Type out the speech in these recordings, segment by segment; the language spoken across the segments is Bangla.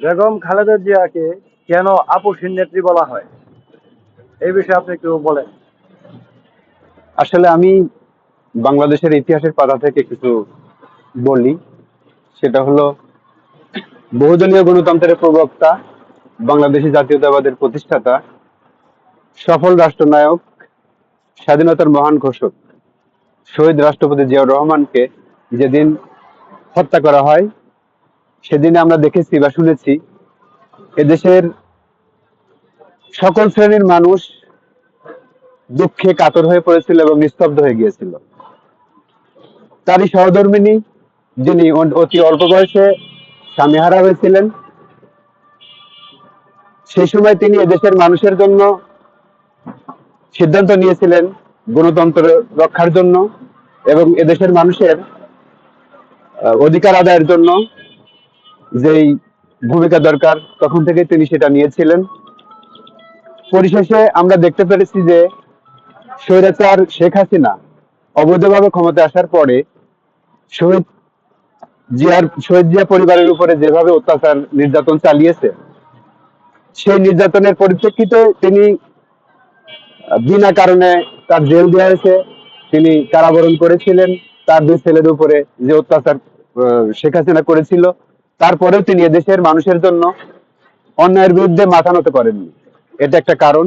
বেগম খালেদা জিয়াকে কেন আপসহীন নেত্রী বলা হয়, এই বিষয়ে আপনি একটু বলেন। আসলে আমি বাংলাদেশের ইতিহাসের পাতা থেকে কিছু বলি। সেটা হলো বহুদলীয় গণতন্ত্রের প্রবক্তা, বাংলাদেশী জাতীয়তাবাদের প্রতিষ্ঠাতা, সফল রাষ্ট্রনায়ক, স্বাধীনতার মহান ঘোষক শহীদ রাষ্ট্রপতি জিয়াউর রহমানকে যেদিন হত্যা করা হয়, সেদিনে আমরা দেখেছি বা শুনেছি এদেশের সকল শ্রেণীর মানুষ দুঃখে কাতর হয়ে পড়েছিল এবং নিস্তব্ধ হয়ে গিয়েছিল। তারই সহধর্মিণী, যিনি অতি অল্প বয়সে স্বামীহারা হয়েছিলেন, সেই সময় তিনি এদেশের মানুষের জন্য সিদ্ধান্ত নিয়েছিলেন গণতন্ত্র রক্ষার জন্য এবং এদেশের মানুষের অধিকার আদায়ের জন্য যেই ভূমিকা দরকার, তখন থেকে তিনি সেটা নিয়েছিলেন। পরিশেষে আমরা দেখতে পেরেছি যে স্বৈরাচার শেখ হাসিনা অবৈধভাবে ক্ষমতায় আসার পরে শহীদ শহীদ জিয়া পরিবারের উপরে যেভাবে অত্যাচার নির্যাতন চালিয়েছে, সেই নির্যাতনের পরিপ্রেক্ষিতে তিনি বিনা কারণে তার জেল দেওয়া হয়েছে, তিনি কারাবরণ করেছিলেন। তার দুই ছেলের উপরে যে অত্যাচার শেখ হাসিনা করেছিল, তারপরেও তিনি এদেশের মানুষের জন্য অন্যায়ের বিরুদ্ধে মাথা নত করেননি। এটা একটা কারণ।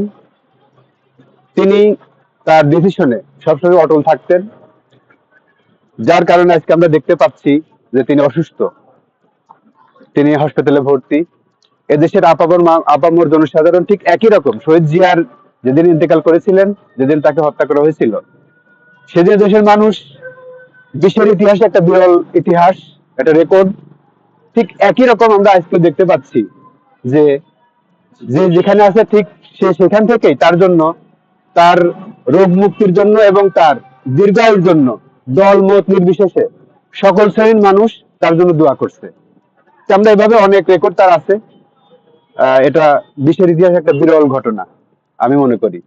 তিনি তার ডিসিশনে সবসময় অটল থাকতেন, যার কারণে আজকে আমরা দেখতে পাচ্ছি যে তিনি অসুস্থ, তিনি হাসপাতালে ভর্তি। এদেশের আপামর জনসাধারণ ঠিক একই রকম শহীদ জিয়ার যেদিন ইন্তেকাল করেছিলেন, যেদিন তাকে হত্যা করা হয়েছিল, সেদিন দেশের মানুষ, বিশ্বের ইতিহাসে একটা বিরল ইতিহাস, একটা রেকর্ড, ঠিক একই রকম আমরা আজকে দেখতে পাচ্ছি যে যে যেখানে আছে ঠিক সে সেখান থেকেই তার জন্য, তার রোগ মুক্তির জন্য এবং তার দীর্ঘায়ুর জন্য দল মত নির্বিশেষে সকল শ্রেণীর মানুষ তার জন্য দোয়া করছে। তো আমরা এভাবে অনেক রেকর্ড তার আছে। এটা বিশ্বের ইতিহাসে একটা বিরল ঘটনা আমি মনে করি।